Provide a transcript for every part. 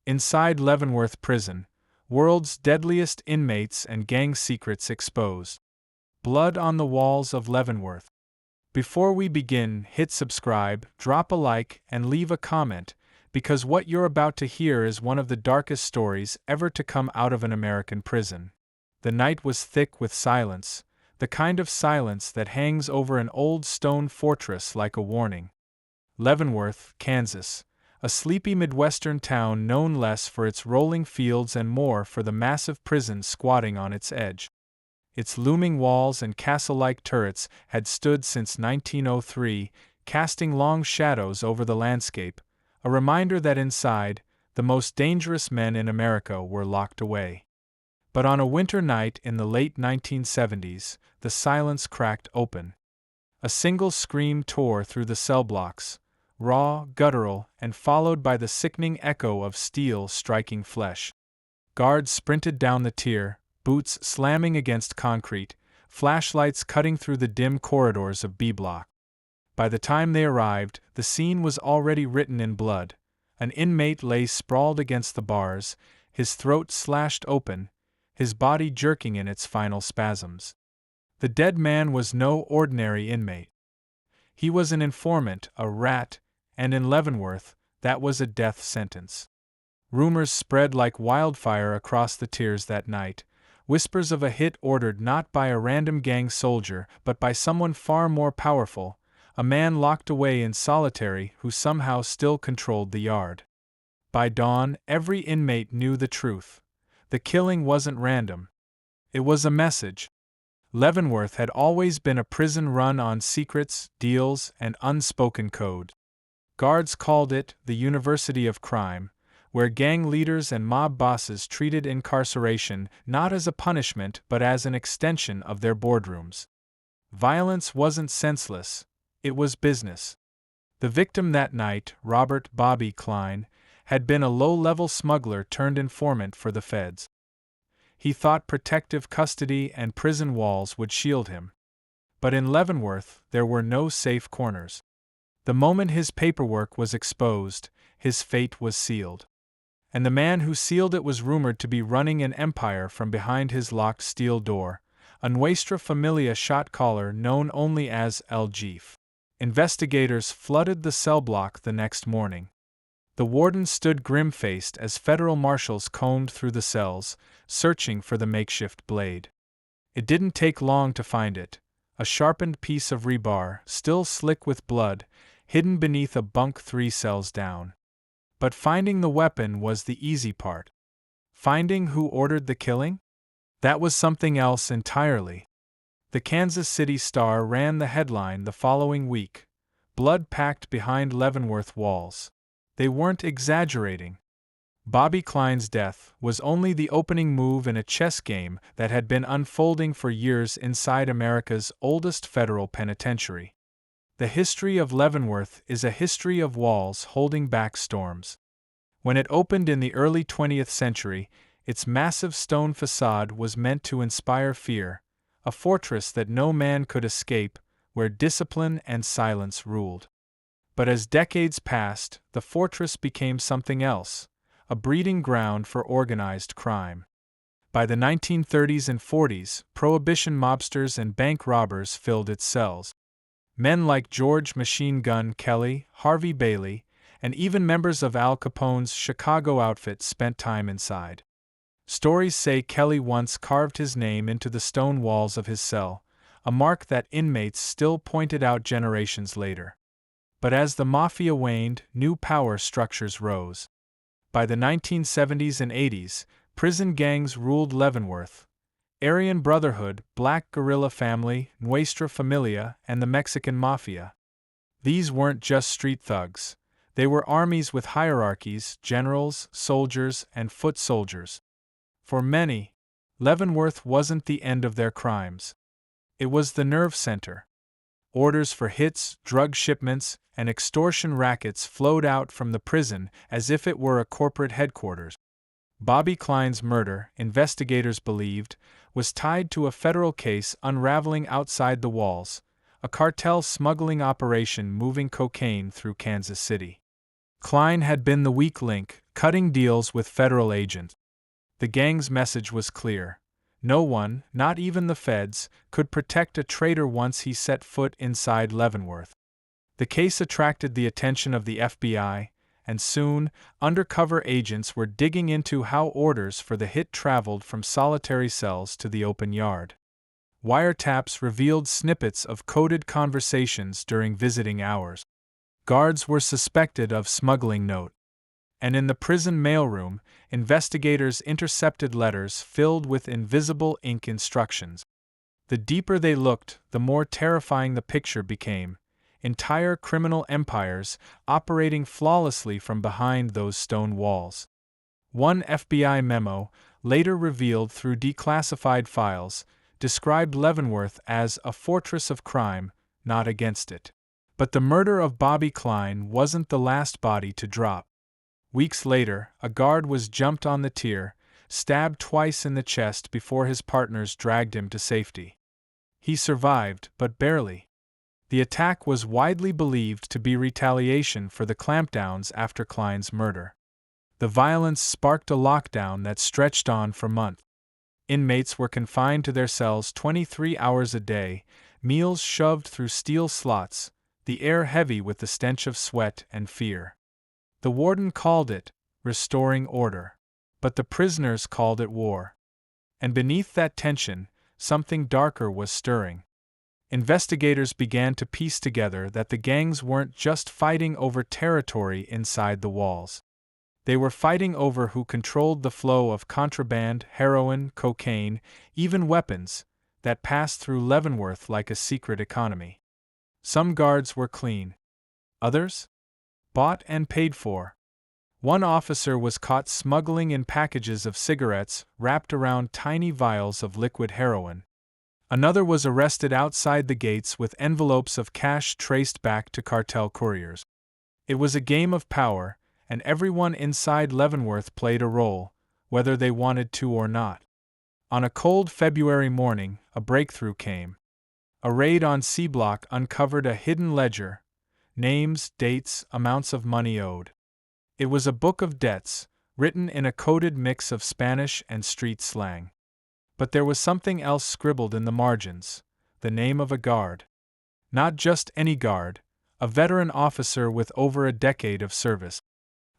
Inside Leavenworth Prison, world's deadliest inmates and gang secrets exposed. Blood on the walls of Leavenworth. Before we begin, hit subscribe, drop a like, and leave a comment, because what you're about to hear is one of the darkest stories ever to come out of an American prison. The night was thick with silence, the kind of silence that hangs over an old stone fortress like a warning. Leavenworth, Kansas, a sleepy Midwestern town known less for its rolling fields and more for the massive prison squatting on its edge. Its looming walls and castle-like turrets had stood since 1903, casting long shadows over the landscape, a reminder that inside, the most dangerous men in America were locked away. But on a winter night in the late 1970s, the silence cracked open. A single scream tore through the cell blocks, raw, guttural, and followed by the sickening echo of steel striking flesh. Guards sprinted down the tier, boots slamming against concrete, flashlights cutting through the dim corridors of B Block. By the time they arrived, the scene was already written in blood. An inmate lay sprawled against the bars, his throat slashed open, his body jerking in its final spasms. The dead man was no ordinary inmate. He was an informant, a rat, and in Leavenworth, that was a death sentence. Rumors spread like wildfire across the tiers that night, whispers of a hit ordered not by a random gang soldier but by someone far more powerful, a man locked away in solitary who somehow still controlled the yard. By dawn, every inmate knew the truth. The killing wasn't random. It was a message. Leavenworth had always been a prison run on secrets, deals, and unspoken code. Guards called it the University of Crime, where gang leaders and mob bosses treated incarceration not as a punishment but as an extension of their boardrooms. Violence wasn't senseless, it was business. The victim that night, Robert Bobby Klein, had been a low-level smuggler turned informant for the feds. He thought protective custody and prison walls would shield him. But in Leavenworth, there were no safe corners. The moment his paperwork was exposed, his fate was sealed. And the man who sealed it was rumored to be running an empire from behind his locked steel door, a Nuestra Familia shot caller known only as El Jeef. Investigators flooded the cell block the next morning. The warden stood grim-faced as federal marshals combed through the cells, searching for the makeshift blade. It didn't take long to find it, a sharpened piece of rebar, still slick with blood, hidden beneath a bunk 3 cells down. But finding the weapon was the easy part. Finding who ordered the killing? That was something else entirely. The Kansas City Star ran the headline the following week: "Blood packed behind Leavenworth walls." They weren't exaggerating. Bobby Klein's death was only the opening move in a chess game that had been unfolding for years inside America's oldest federal penitentiary. The history of Leavenworth is a history of walls holding back storms. When it opened in the early 20th century, its massive stone facade was meant to inspire fear, a fortress that no man could escape, where discipline and silence ruled. But as decades passed, the fortress became something else, a breeding ground for organized crime. By the 1930s and 40s, Prohibition mobsters and bank robbers filled its cells. Men like George Machine Gun Kelly, Harvey Bailey, and even members of Al Capone's Chicago outfit spent time inside. Stories say Kelly once carved his name into the stone walls of his cell, a mark that inmates still pointed out generations later. But as the mafia waned, new power structures rose. By the 1970s and 80s, prison gangs ruled Leavenworth. Aryan Brotherhood, Black Guerrilla Family, Nuestra Familia, and the Mexican Mafia. These weren't just street thugs. They were armies with hierarchies, generals, soldiers, and foot soldiers. For many, Leavenworth wasn't the end of their crimes. It was the nerve center. Orders for hits, drug shipments, and extortion rackets flowed out from the prison as if it were a corporate headquarters. Bobby Klein's murder, investigators believed, was tied to a federal case unraveling outside the walls, a cartel smuggling operation moving cocaine through Kansas City. Klein had been the weak link, cutting deals with federal agents. The gang's message was clear. No one, not even the feds, could protect a traitor once he set foot inside Leavenworth. The case attracted the attention of the FBI, and soon, undercover agents were digging into how orders for the hit traveled from solitary cells to the open yard. Wiretaps revealed snippets of coded conversations during visiting hours. Guards were suspected of smuggling note. And in the prison mailroom, investigators intercepted letters filled with invisible ink instructions. The deeper they looked, the more terrifying the picture became. Entire criminal empires operating flawlessly from behind those stone walls. One FBI memo, later revealed through declassified files, described Leavenworth as a fortress of crime, not against it. But the murder of Bobby Klein wasn't the last body to drop. Weeks later, a guard was jumped on the tier, stabbed twice in the chest before his partners dragged him to safety. He survived, but barely. The attack was widely believed to be retaliation for the clampdowns after Klein's murder. The violence sparked a lockdown that stretched on for months. Inmates were confined to their cells 23 hours a day, meals shoved through steel slots, the air heavy with the stench of sweat and fear. The warden called it restoring order, but the prisoners called it war. And beneath that tension, something darker was stirring. Investigators began to piece together that the gangs weren't just fighting over territory inside the walls. They were fighting over who controlled the flow of contraband, heroin, cocaine, even weapons, that passed through Leavenworth like a secret economy. Some guards were clean. Others? Bought and paid for. One officer was caught smuggling in packages of cigarettes wrapped around tiny vials of liquid heroin. Another was arrested outside the gates with envelopes of cash traced back to cartel couriers. It was a game of power, and everyone inside Leavenworth played a role, whether they wanted to or not. On a cold February morning, a breakthrough came. A raid on C Block uncovered a hidden ledger. Names, dates, amounts of money owed. It was a book of debts, written in a coded mix of Spanish and street slang. But there was something else scribbled in the margins, the name of a guard. Not just any guard, a veteran officer with over a decade of service.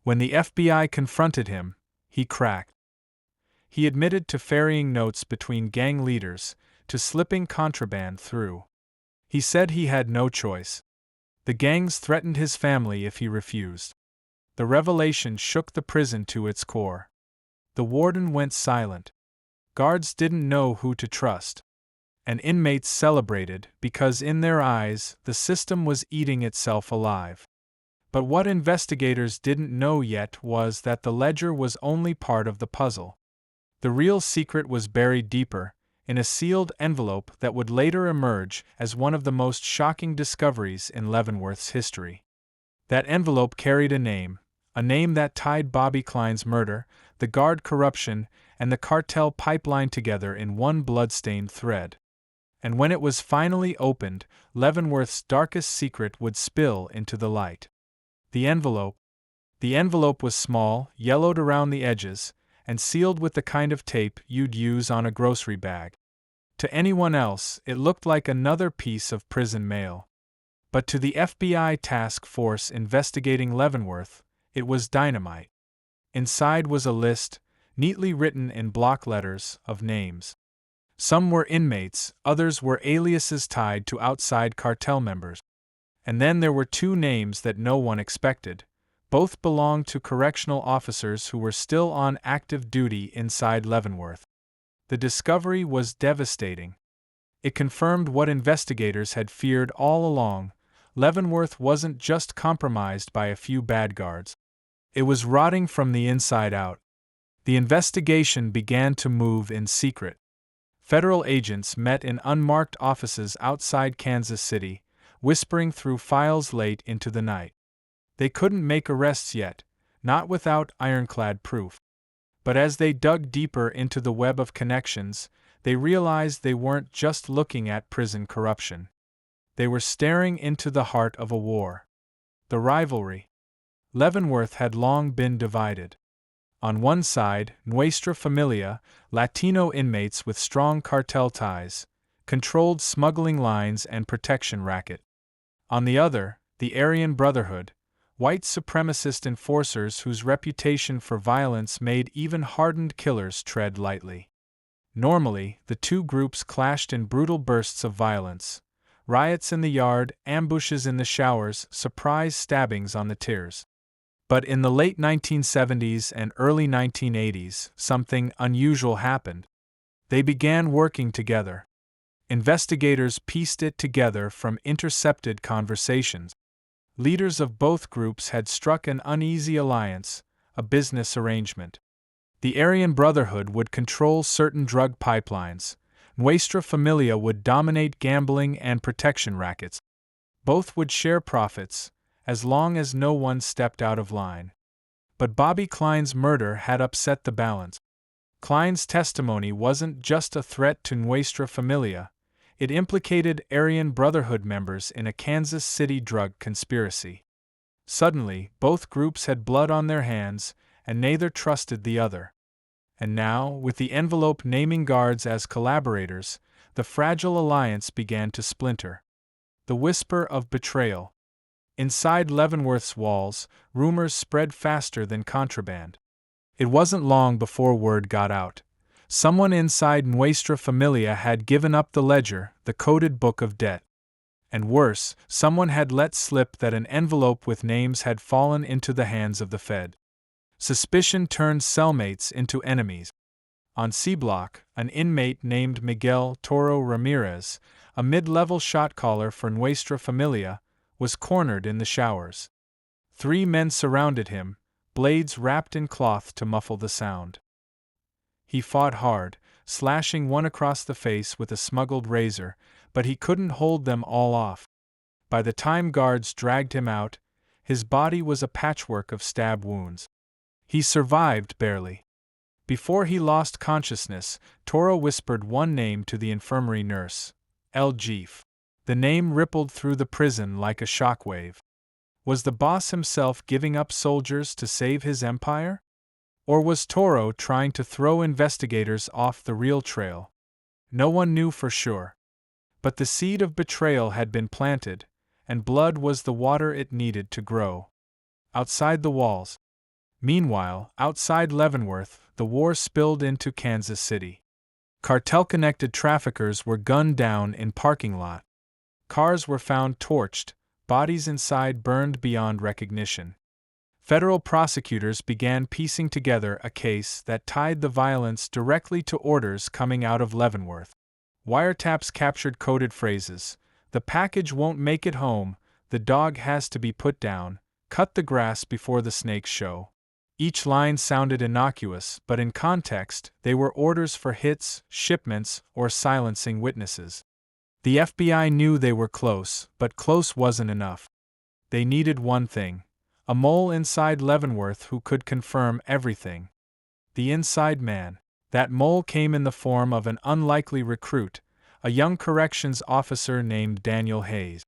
When the FBI confronted him, he cracked. He admitted to ferrying notes between gang leaders, to slipping contraband through. He said he had no choice. The gangs threatened his family if he refused. The revelation shook the prison to its core. The warden went silent. Guards didn't know who to trust. And inmates celebrated because in their eyes, the system was eating itself alive. But what investigators didn't know yet was that the ledger was only part of the puzzle. The real secret was buried deeper, in a sealed envelope that would later emerge as one of the most shocking discoveries in Leavenworth's history. That envelope carried a name that tied Bobby Klein's murder, the guard corruption, and the cartel pipeline together in one blood-stained thread. And when it was finally opened, Leavenworth's darkest secret would spill into the light. The envelope was small, yellowed around the edges, and sealed with the kind of tape you'd use on a grocery bag. To anyone else, it looked like another piece of prison mail. But to the FBI task force investigating Leavenworth, it was dynamite. Inside was a list, neatly written in block letters, of names. Some were inmates, others were aliases tied to outside cartel members. And then there were two names that no one expected. Both belonged to correctional officers who were still on active duty inside Leavenworth. The discovery was devastating. It confirmed what investigators had feared all along. Leavenworth wasn't just compromised by a few bad guards. It was rotting from the inside out. The investigation began to move in secret. Federal agents met in unmarked offices outside Kansas City, whispering through files late into the night. They couldn't make arrests yet, not without ironclad proof. But as they dug deeper into the web of connections, they realized they weren't just looking at prison corruption. They were staring into the heart of a war. The rivalry. Leavenworth had long been divided. On one side, Nuestra Familia, Latino inmates with strong cartel ties, controlled smuggling lines and protection racket. On the other, the Aryan Brotherhood, white supremacist enforcers whose reputation for violence made even hardened killers tread lightly. Normally, the two groups clashed in brutal bursts of violence: riots in the yard, ambushes in the showers, surprise stabbings on the tiers. But in the late 1970s and early 1980s, something unusual happened. They began working together. Investigators pieced it together from intercepted conversations. Leaders of both groups had struck an uneasy alliance, a business arrangement. The Aryan Brotherhood would control certain drug pipelines. Nuestra Familia would dominate gambling and protection rackets. Both would share profits, as long as no one stepped out of line. But Bobby Klein's murder had upset the balance. Klein's testimony wasn't just a threat to Nuestra Familia, it implicated Aryan Brotherhood members in a Kansas City drug conspiracy. Suddenly, both groups had blood on their hands, and neither trusted the other. And now, with the envelope naming guards as collaborators, the fragile alliance began to splinter. The whisper of betrayal. Inside Leavenworth's walls, rumors spread faster than contraband. It wasn't long before word got out. Someone inside Nuestra Familia had given up the ledger, the coded book of debt. And worse, someone had let slip that an envelope with names had fallen into the hands of the Fed. Suspicion turned cellmates into enemies. On C Block, an inmate named Miguel Toro Ramirez, a mid-level shot caller for Nuestra Familia, was cornered in the showers. 3 men surrounded him, blades wrapped in cloth to muffle the sound. He fought hard, slashing one across the face with a smuggled razor, but he couldn't hold them all off. By the time guards dragged him out, his body was a patchwork of stab wounds. He survived barely. Before he lost consciousness, Toro whispered one name to the infirmary nurse: El Jeef. The name rippled through the prison like a shockwave. Was the boss himself giving up soldiers to save his empire? Or was Toro trying to throw investigators off the real trail? No one knew for sure. But the seed of betrayal had been planted, and blood was the water it needed to grow. Outside the walls. Meanwhile, outside Leavenworth, the war spilled into Kansas City. Cartel-connected traffickers were gunned down in parking lot. Cars were found torched, bodies inside burned beyond recognition. Federal prosecutors began piecing together a case that tied the violence directly to orders coming out of Leavenworth. Wiretaps captured coded phrases: "The package won't make it home," "The dog has to be put down," "Cut the grass before the snakes show." Each line sounded innocuous, but in context, they were orders for hits, shipments, or silencing witnesses. The FBI knew they were close, but close wasn't enough. They needed one thing: a mole inside Leavenworth who could confirm everything. The inside man. That mole came in the form of an unlikely recruit, a young corrections officer named Daniel Hayes.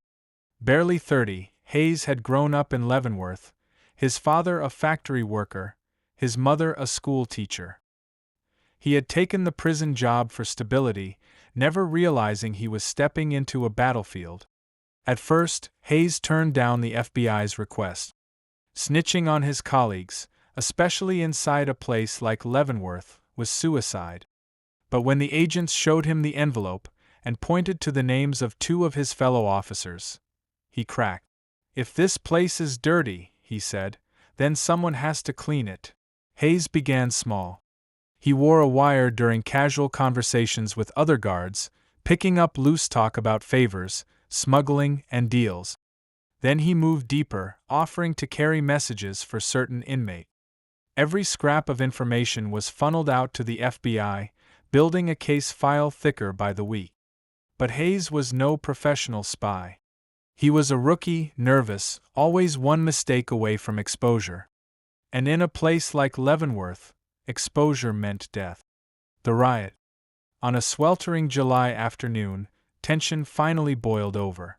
Barely 30, Hayes had grown up in Leavenworth, his father a factory worker, his mother a school teacher. He had taken the prison job for stability, never realizing he was stepping into a battlefield. At first, Hayes turned down the FBI's request. Snitching on his colleagues, especially inside a place like Leavenworth, was suicide. But when the agents showed him the envelope and pointed to the names of 2 of his fellow officers, he cracked. "If this place is dirty," he said, "then someone has to clean it." Hayes began small. He wore a wire during casual conversations with other guards, picking up loose talk about favors, smuggling, and deals. Then he moved deeper, offering to carry messages for certain inmates. Every scrap of information was funneled out to the FBI, building a case file thicker by the week. But Hayes was no professional spy. He was a rookie, nervous, always one mistake away from exposure. And in a place like Leavenworth, exposure meant death. The riot. On a sweltering July afternoon, tension finally boiled over.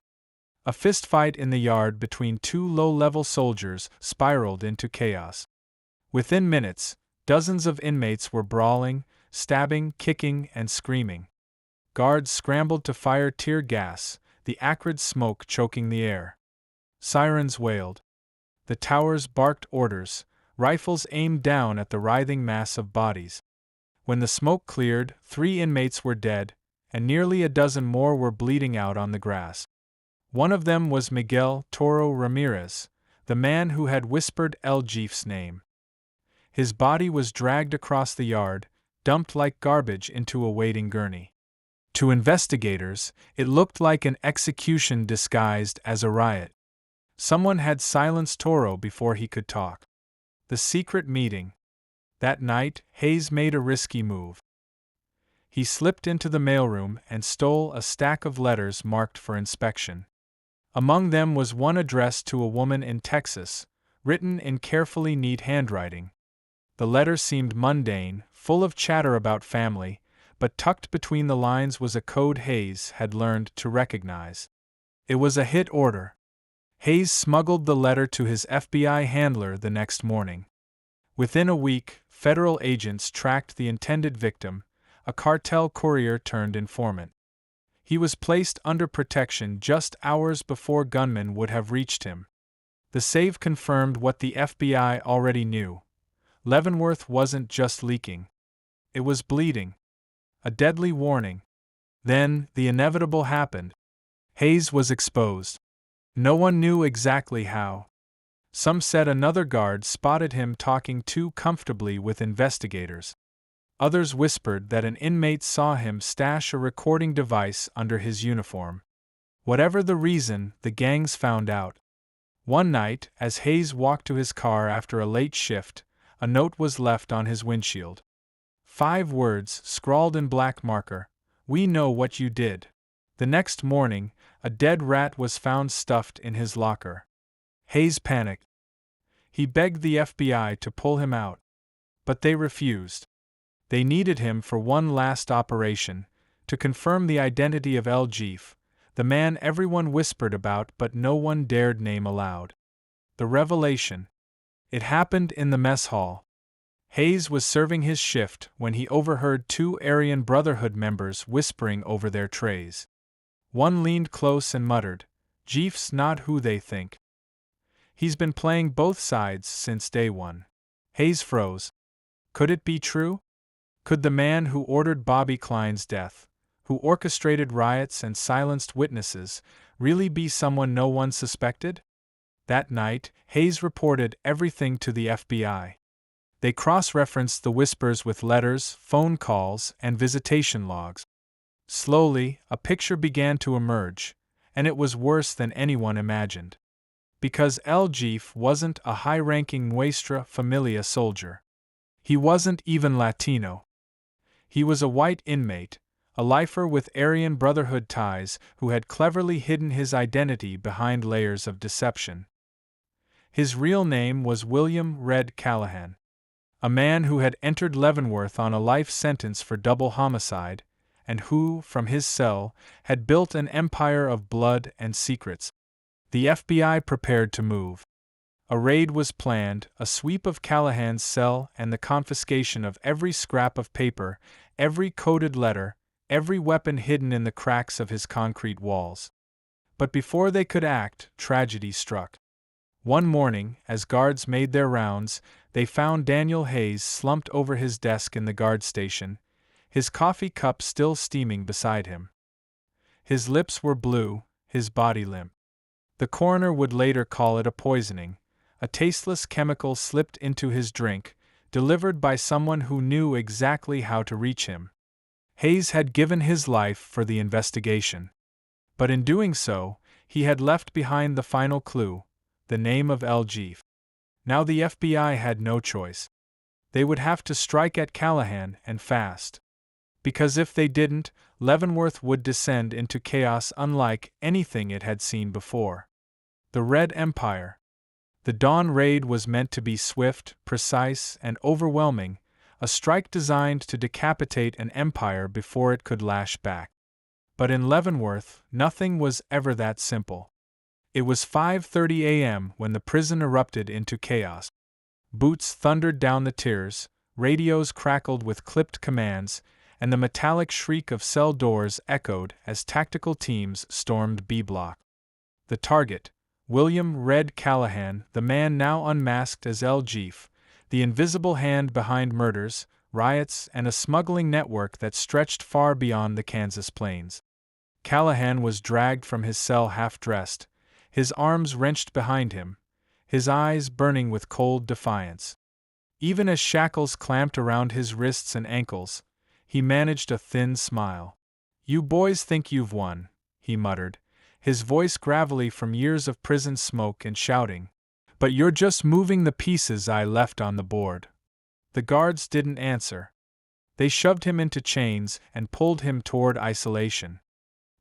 A fistfight in the yard between 2 low-level soldiers spiraled into chaos. Within minutes, Dozens of inmates were brawling, stabbing, kicking, and screaming. Guards scrambled to fire tear gas, the acrid smoke choking the air. Sirens wailed. The towers barked orders, rifles aimed down at the writhing mass of bodies. When the smoke cleared, 3 inmates were dead, and nearly a dozen more were bleeding out on the grass. One of them was Miguel Toro Ramirez, the man who had whispered El Jeef's name. His body was dragged across the yard, dumped like garbage into a waiting gurney. To investigators, it looked like an execution disguised as a riot. Someone had silenced Toro before he could talk. The secret meeting. That night, Hayes made a risky move. He slipped into the mailroom and stole a stack of letters marked for inspection. Among them was one addressed to a woman in Texas, written in carefully neat handwriting. The letter seemed mundane, full of chatter about family, but tucked between the lines was a code Hayes had learned to recognize. It was a hit order. Hayes smuggled the letter to his FBI handler the next morning. Within a week, federal agents tracked the intended victim, a cartel courier turned informant. He was placed under protection just hours before gunmen would have reached him. The save confirmed what the FBI already knew. Leavenworth wasn't just leaking. It was bleeding. A deadly warning. Then, the inevitable happened. Hayes was exposed. No one knew exactly how. Some said another guard spotted him talking too comfortably with investigators. Others whispered that an inmate saw him stash a recording device under his uniform. Whatever the reason, the gangs found out. One night, as Hayes walked to his car after a late shift, a note was left on his windshield. 5 words, scrawled in black marker: "We know what you did." The next morning, a dead rat was found stuffed in his locker. Hayes panicked. He begged the FBI to pull him out. But they refused. They needed him for one last operation, to confirm the identity of El Jeef, the man everyone whispered about but no one dared name aloud. The revelation. It happened in the mess hall. Hayes was serving his shift when he overheard 2 Aryan Brotherhood members whispering over their trays. One leaned close and muttered, "Jeef's not who they think. He's been playing both sides since day one." Hayes froze. Could it be true? Could the man who ordered Bobby Klein's death, who orchestrated riots and silenced witnesses, really be someone no one suspected? That night, Hayes reported everything to the FBI. They cross-referenced the whispers with letters, phone calls, and visitation logs. Slowly, a picture began to emerge, and it was worse than anyone imagined. Because El Jeef wasn't a high-ranking Nuestra Familia soldier. He wasn't even Latino. He was a white inmate, a lifer with Aryan Brotherhood ties who had cleverly hidden his identity behind layers of deception. His real name was William Red Callahan, a man who had entered Leavenworth on a life sentence for double homicide, and who, from his cell, had built an empire of blood and secrets. The FBI prepared to move. A raid was planned, a sweep of Callahan's cell and the confiscation of every scrap of paper, every coded letter, every weapon hidden in the cracks of his concrete walls. But before they could act, tragedy struck. One morning, as guards made their rounds, they found Daniel Hayes slumped over his desk in the guard station, his coffee cup still steaming beside him. His lips were blue, his body limp. The coroner would later call it a poisoning, a tasteless chemical slipped into his drink, delivered by someone who knew exactly how to reach him. Hayes had given his life for the investigation. But in doing so, he had left behind the final clue, the name of El Jeef. Now the FBI had no choice. They would have to strike at Callahan and fast. Because if they didn't, Leavenworth would descend into chaos unlike anything it had seen before. The Red Empire. The dawn raid was meant to be swift, precise, and overwhelming, a strike designed to decapitate an empire before it could lash back. But in Leavenworth, nothing was ever that simple. It was 5:30 a.m. when the prison erupted into chaos. Boots thundered down the tiers, radios crackled with clipped commands, and the metallic shriek of cell doors echoed as tactical teams stormed B Block. The target, William "Red" Callahan, the man now unmasked as El Jeef, the invisible hand behind murders, riots, and a smuggling network that stretched far beyond the Kansas plains. Callahan was dragged from his cell half-dressed, his arms wrenched behind him, his eyes burning with cold defiance. Even as shackles clamped around his wrists and ankles, he managed a thin smile. "You boys think you've won," he muttered, his voice gravelly from years of prison smoke and shouting. "But you're just moving the pieces I left on the board." The guards didn't answer. They shoved him into chains and pulled him toward isolation.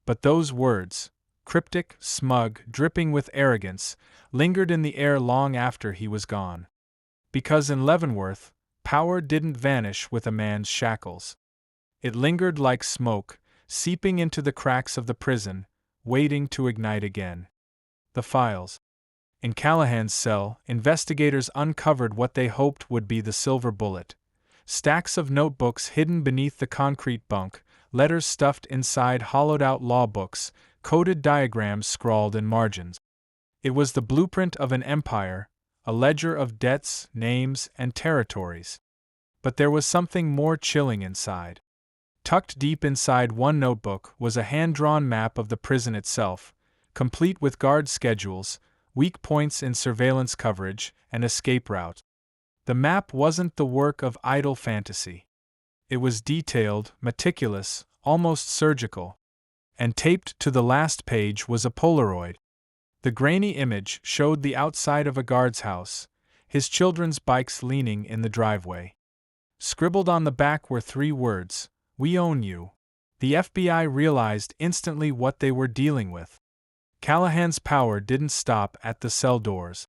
But those words, cryptic, smug, dripping with arrogance, lingered in the air long after he was gone. Because in Leavenworth, power didn't vanish with a man's shackles. It lingered like smoke, seeping into the cracks of the prison, waiting to ignite again. The files. In Callahan's cell, investigators uncovered what they hoped would be the silver bullet. Stacks of notebooks hidden beneath the concrete bunk, letters stuffed inside hollowed-out law books, coded diagrams scrawled in margins. It was the blueprint of an empire, a ledger of debts, names, and territories. But there was something more chilling inside. Tucked deep inside one notebook was a hand-drawn map of the prison itself, complete with guard schedules, weak points in surveillance coverage, and escape routes. The map wasn't the work of idle fantasy. It was detailed, meticulous, almost surgical. And taped to the last page was a Polaroid. The grainy image showed the outside of a guard's house, his children's bikes leaning in the driveway. Scribbled on the back were 3 words, "We own you." The FBI realized instantly what they were dealing with. Callahan's power didn't stop at the cell doors.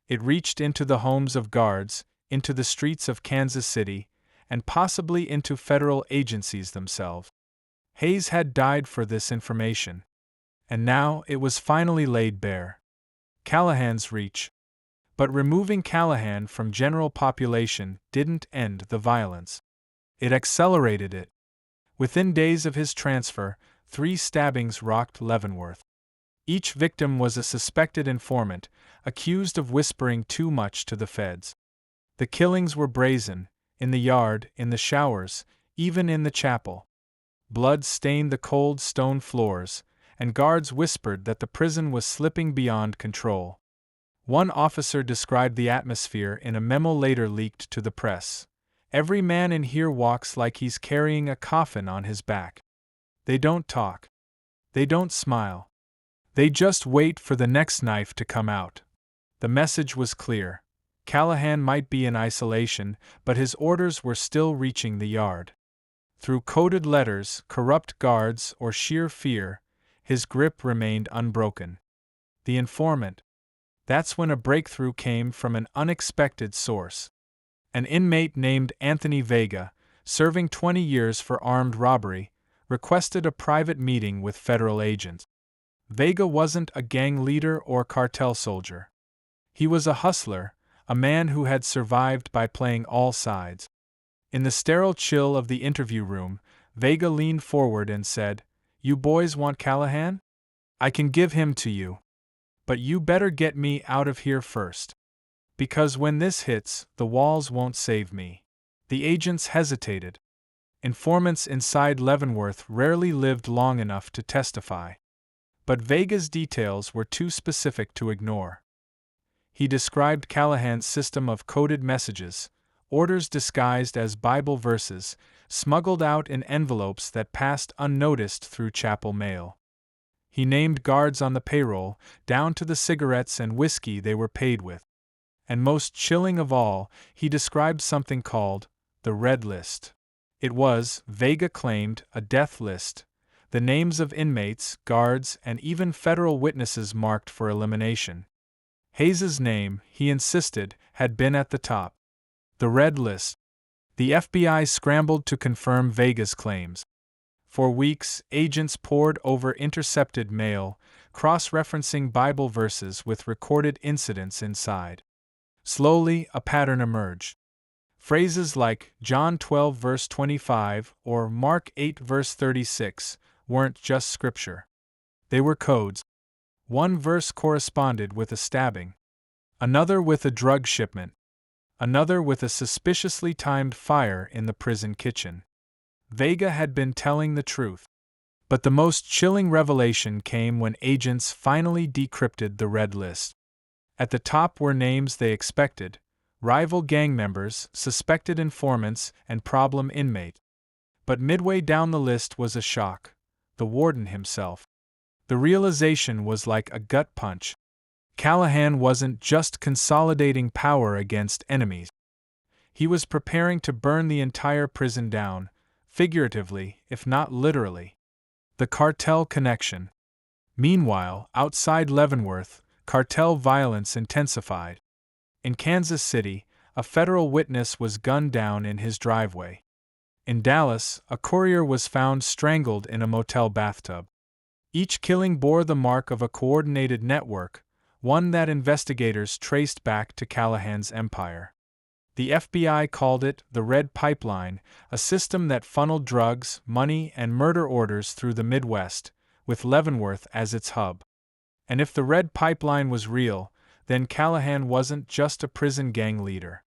It reached into the homes of guards, into the streets of Kansas City, and possibly into federal agencies themselves. Hayes had died for this information. And now it was finally laid bare. Callahan's reach. But removing Callahan from general population didn't end the violence. It accelerated it. Within days of his transfer, 3 stabbings rocked Leavenworth. Each victim was a suspected informant, accused of whispering too much to the feds. The killings were brazen, in the yard, in the showers, even in the chapel. Blood stained the cold stone floors, and guards whispered that the prison was slipping beyond control. One officer described the atmosphere in a memo later leaked to the press. "Every man in here walks like he's carrying a coffin on his back. They don't talk. They don't smile. They just wait for the next knife to come out." The message was clear. Callahan might be in isolation, but his orders were still reaching the yard. Through coded letters, corrupt guards, or sheer fear, his grip remained unbroken. The informant. That's when a breakthrough came from an unexpected source. An inmate named Anthony Vega, serving 20 years for armed robbery, requested a private meeting with federal agents. Vega wasn't a gang leader or cartel soldier. He was a hustler, a man who had survived by playing all sides. In the sterile chill of the interview room, Vega leaned forward and said, "You boys want Callahan? I can give him to you. But you better get me out of here first. Because when this hits, the walls won't save me." The agents hesitated. Informants inside Leavenworth rarely lived long enough to testify. But Vega's details were too specific to ignore. He described Callahan's system of coded messages, orders disguised as Bible verses, smuggled out in envelopes that passed unnoticed through chapel mail. He named guards on the payroll, down to the cigarettes and whiskey they were paid with. And most chilling of all, he described something called the Red List. It was, Vega claimed, a death list, the names of inmates, guards, and even federal witnesses marked for elimination. Hayes's name, he insisted, had been at the top. The Red List. The FBI scrambled to confirm Vega's claims. For weeks, agents pored over intercepted mail, cross-referencing Bible verses with recorded incidents inside. Slowly, a pattern emerged. Phrases like John 12 verse 25 or Mark 8 verse 36 weren't just scripture. They were codes. One verse corresponded with a stabbing, another with a drug shipment, another with a suspiciously timed fire in the prison kitchen. Vega had been telling the truth. But the most chilling revelation came when agents finally decrypted the red list. At the top were names they expected: rival gang members, suspected informants, and problem inmate. But midway down the list was a shock: the warden himself. The realization was like a gut punch. Callahan wasn't just consolidating power against enemies. He was preparing to burn the entire prison down, figuratively, if not literally. The cartel connection. Meanwhile, outside Leavenworth, cartel violence intensified. In Kansas City, a federal witness was gunned down in his driveway. In Dallas, a courier was found strangled in a motel bathtub. Each killing bore the mark of a coordinated network, one that investigators traced back to Callahan's empire. The FBI called it the Red Pipeline, a system that funneled drugs, money, and murder orders through the Midwest, with Leavenworth as its hub. And if the Red Pipeline was real, then Callahan wasn't just a prison gang leader.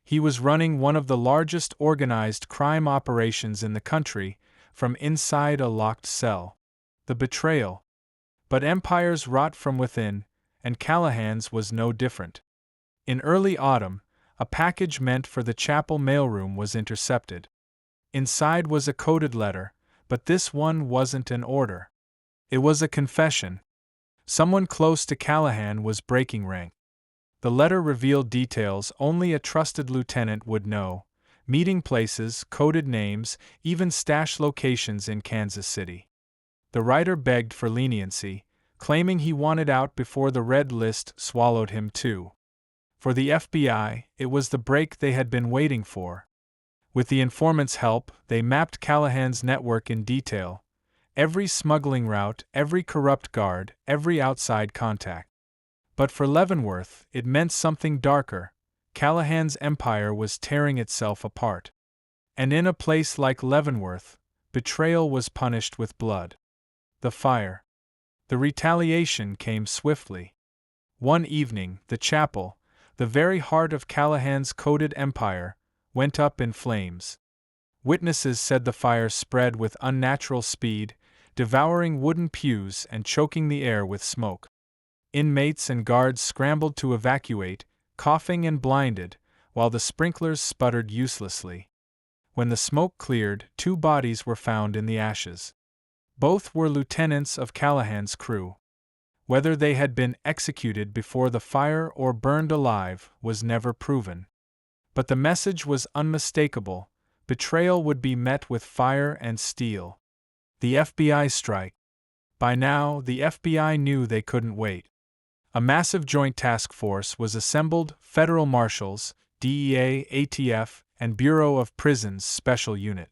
He was running one of the largest organized crime operations in the country, from inside a locked cell. The betrayal. But empires rot from within, and Callahan's was no different. In early autumn, a package meant for the chapel mailroom was intercepted. Inside was a coded letter, but this one wasn't an order. It was a confession. Someone close to Callahan was breaking rank. The letter revealed details only a trusted lieutenant would know: meeting places, coded names, even stash locations in Kansas City. The writer begged for leniency, claiming he wanted out before the red list swallowed him too. For the FBI, it was the break they had been waiting for. With the informant's help, they mapped Callahan's network in detail: every smuggling route, every corrupt guard, every outside contact. But for Leavenworth, it meant something darker. Callahan's empire was tearing itself apart. And in a place like Leavenworth, betrayal was punished with blood. The fire. The retaliation came swiftly. One evening, the chapel, the very heart of Callahan's coded empire, went up in flames. Witnesses said the fire spread with unnatural speed, devouring wooden pews and choking the air with smoke. Inmates and guards scrambled to evacuate, coughing and blinded, while the sprinklers sputtered uselessly. When the smoke cleared, 2 bodies were found in the ashes. Both were lieutenants of Callahan's crew. Whether they had been executed before the fire or burned alive was never proven. But the message was unmistakable: betrayal would be met with fire and steel. The FBI strike. By now, the FBI knew they couldn't wait. A massive joint task force was assembled: federal marshals, DEA, ATF, and Bureau of Prisons Special Unit.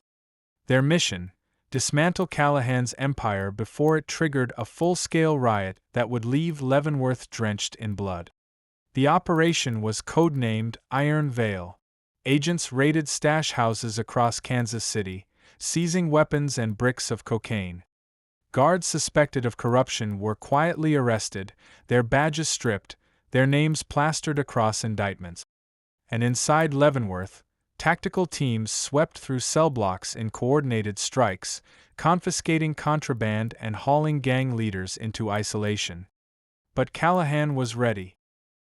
Their mission: dismantle Callahan's empire before it triggered a full-scale riot that would leave Leavenworth drenched in blood. The operation was codenamed Iron Veil. Agents raided stash houses across Kansas City, seizing weapons and bricks of cocaine. Guards suspected of corruption were quietly arrested, their badges stripped, their names plastered across indictments. And inside Leavenworth, tactical teams swept through cell blocks in coordinated strikes, confiscating contraband and hauling gang leaders into isolation. But Callahan was ready.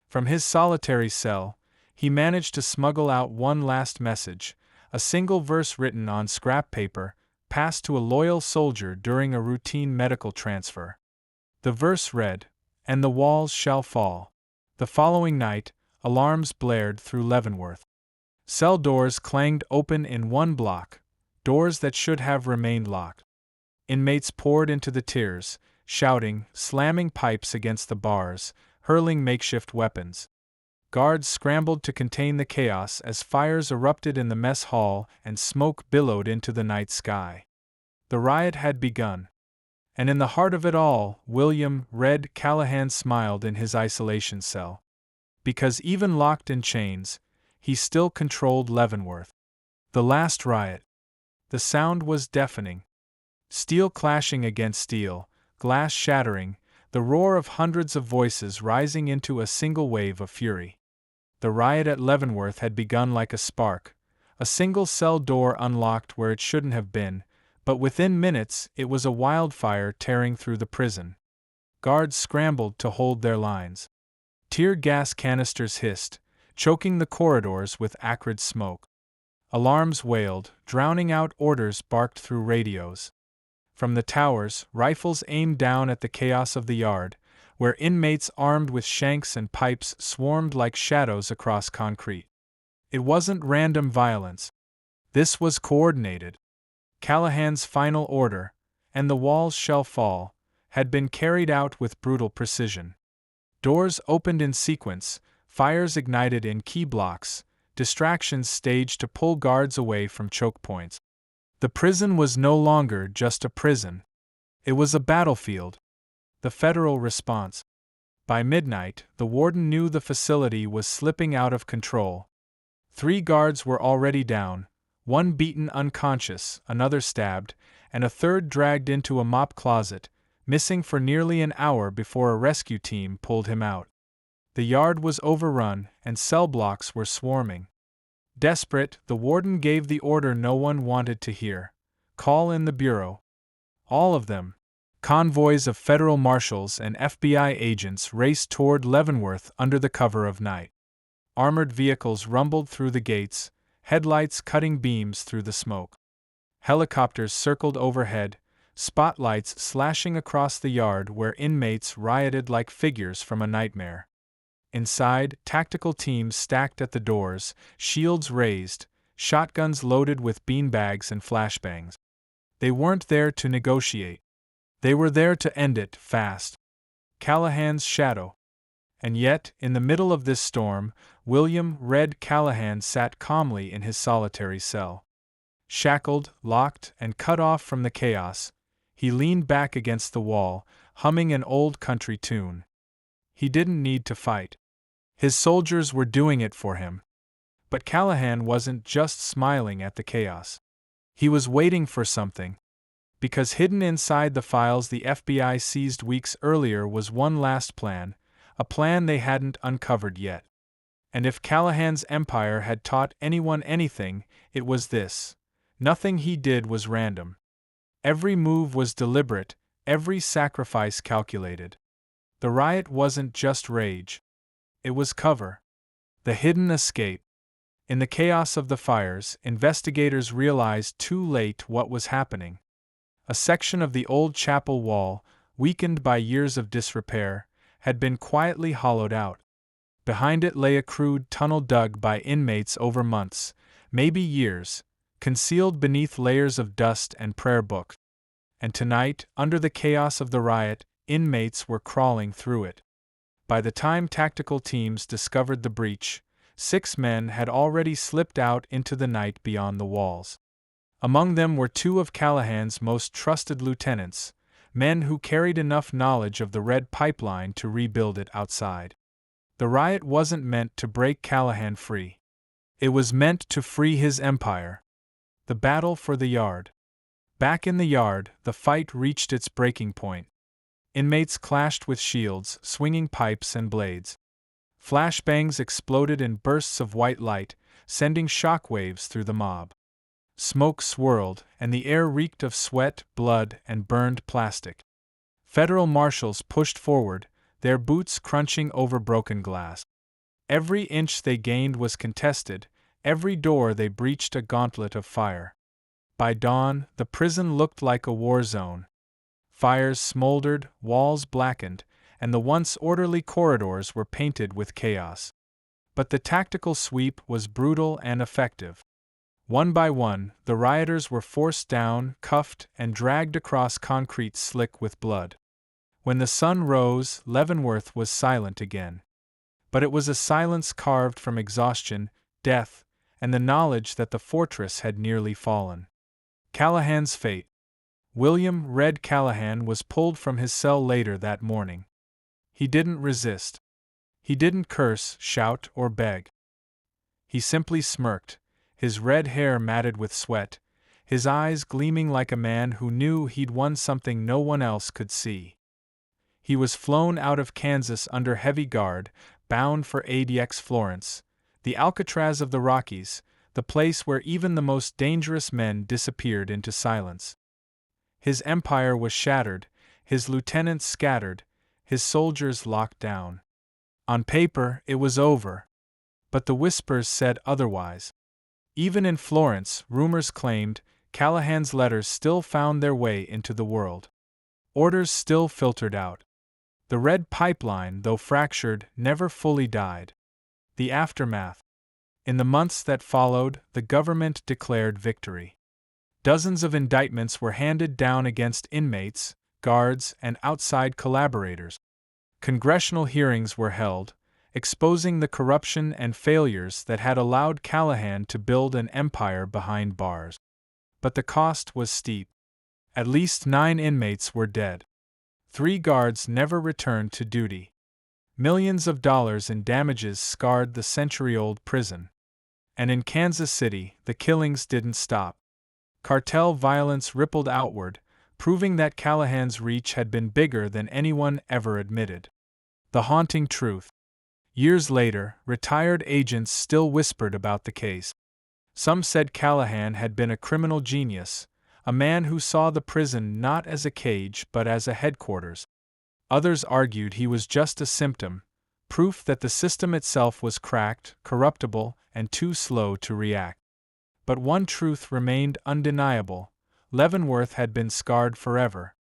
From his solitary cell, he managed to smuggle out one last message, a single verse written on scrap paper, passed to a loyal soldier during a routine medical transfer. The verse read, "And the walls shall fall." The following night, alarms blared through Leavenworth. Cell doors clanged open in one block, doors that should have remained locked. Inmates poured into the tiers, shouting, slamming pipes against the bars, hurling makeshift weapons. Guards scrambled to contain the chaos as fires erupted in the mess hall and smoke billowed into the night sky. The riot had begun. And in the heart of it all, William "Red" Callahan smiled in his isolation cell. Because even locked in chains, he still controlled Leavenworth. The last riot. The sound was deafening. Steel clashing against steel, glass shattering, the roar of hundreds of voices rising into a single wave of fury. The riot at Leavenworth had begun like a spark, a single cell door unlocked where it shouldn't have been, but within minutes it was a wildfire tearing through the prison. Guards scrambled to hold their lines. Tear gas canisters hissed, choking the corridors with acrid smoke. Alarms wailed, drowning out orders barked through radios. From the towers, rifles aimed down at the chaos of the yard, where inmates armed with shanks and pipes swarmed like shadows across concrete. It wasn't random violence. This was coordinated. Callahan's final order, and the walls shall fall, had been carried out with brutal precision. Doors opened in sequence, fires ignited in key blocks, distractions staged to pull guards away from choke points. The prison was no longer just a prison. It was a battlefield. The federal response. By midnight, the warden knew the facility was slipping out of control. 3 guards were already down, one beaten unconscious, another stabbed, and a third dragged into a mop closet, missing for nearly an hour before a rescue team pulled him out. The yard was overrun, and cell blocks were swarming. Desperate, the warden gave the order no one wanted to hear. Call in the bureau. All of them. Convoys of federal marshals and FBI agents raced toward Leavenworth under the cover of night. Armored vehicles rumbled through the gates, headlights cutting beams through the smoke. Helicopters circled overhead, spotlights slashing across the yard where inmates rioted like figures from a nightmare. Inside, tactical teams stacked at the doors, shields raised, shotguns loaded with beanbags and flashbangs. They weren't there to negotiate. They were there to end it fast. Callahan's shadow. And yet, in the middle of this storm, William "Red" Callahan sat calmly in his solitary cell. Shackled, locked, and cut off from the chaos, he leaned back against the wall, humming an old country tune. He didn't need to fight. His soldiers were doing it for him. But Callahan wasn't just smiling at the chaos. He was waiting for something. Because hidden inside the files the FBI seized weeks earlier was one last plan, a plan they hadn't uncovered yet. And if Callahan's empire had taught anyone anything, it was this: nothing he did was random. Every move was deliberate, every sacrifice calculated. The riot wasn't just rage. It was cover. The hidden escape. In the chaos of the fires, investigators realized too late what was happening. A section of the old chapel wall, weakened by years of disrepair, had been quietly hollowed out. Behind it lay a crude tunnel dug by inmates over months, maybe years, concealed beneath layers of dust and prayer books. And tonight, under the chaos of the riot, inmates were crawling through it. By the time tactical teams discovered the breach, 6 men had already slipped out into the night beyond the walls. Among them were 2 of Callahan's most trusted lieutenants, men who carried enough knowledge of the Red Pipeline to rebuild it outside. The riot wasn't meant to break Callahan free. It was meant to free his empire. The battle for the yard. Back in the yard, the fight reached its breaking point. Inmates clashed with shields, swinging pipes and blades. Flashbangs exploded in bursts of white light, sending shockwaves through the mob. Smoke swirled, and the air reeked of sweat, blood, and burned plastic. Federal marshals pushed forward, their boots crunching over broken glass. Every inch they gained was contested, every door they breached a gauntlet of fire. By dawn, the prison looked like a war zone. Fires smoldered, walls blackened, and the once orderly corridors were painted with chaos. But the tactical sweep was brutal and effective. One by one, the rioters were forced down, cuffed, and dragged across concrete slick with blood. When the sun rose, Leavenworth was silent again. But it was a silence carved from exhaustion, death, and the knowledge that the fortress had nearly fallen. Callahan's fate. William "Red" Callahan was pulled from his cell later that morning. He didn't resist. He didn't curse, shout, or beg. He simply smirked, his red hair matted with sweat, his eyes gleaming like a man who knew he'd won something no one else could see. He was flown out of Kansas under heavy guard, bound for ADX Florence, the Alcatraz of the Rockies, the place where even the most dangerous men disappeared into silence. His empire was shattered, his lieutenants scattered, his soldiers locked down. On paper, it was over. But the whispers said otherwise. Even in Florence, rumors claimed, Callahan's letters still found their way into the world. Orders still filtered out. The red pipeline, though fractured, never fully died. The aftermath. In the months that followed, the government declared victory. Dozens of indictments were handed down against inmates, guards, and outside collaborators. Congressional hearings were held, exposing the corruption and failures that had allowed Callahan to build an empire behind bars. But the cost was steep. At least 9 inmates were dead. 3 guards never returned to duty. Millions of dollars in damages scarred the century-old prison. And in Kansas City, the killings didn't stop. Cartel violence rippled outward, proving that Callahan's reach had been bigger than anyone ever admitted. The haunting truth. Years later, retired agents still whispered about the case. Some said Callahan had been a criminal genius, a man who saw the prison not as a cage but as a headquarters. Others argued he was just a symptom, proof that the system itself was cracked, corruptible, and too slow to react. But one truth remained undeniable: Leavenworth had been scarred forever.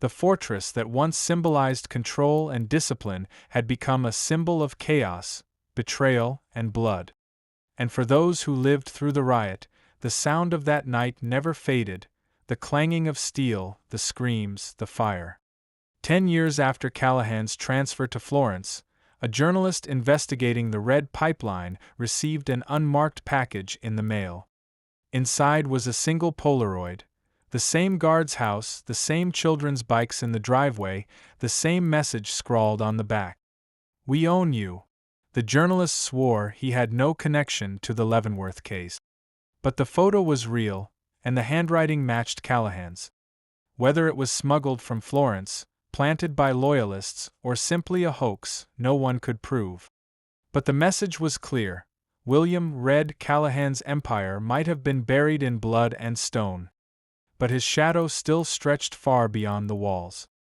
The fortress that once symbolized control and discipline had become a symbol of chaos, betrayal, and blood. And for those who lived through the riot, the sound of that night never faded, the clanging of steel, the screams, the fire. 10 years after Callahan's transfer to Florence, a journalist investigating the red pipeline received an unmarked package in the mail. Inside was a single Polaroid, the same guard's house, the same children's bikes in the driveway, the same message scrawled on the back. "We own you." The journalist swore he had no connection to the Leavenworth case. But the photo was real, and the handwriting matched Callahan's. Whether it was smuggled from Florence, planted by loyalists, or simply a hoax, no one could prove. But the message was clear: William "Red" Callahan's empire might have been buried in blood and stone. But his shadow still stretched far beyond the walls.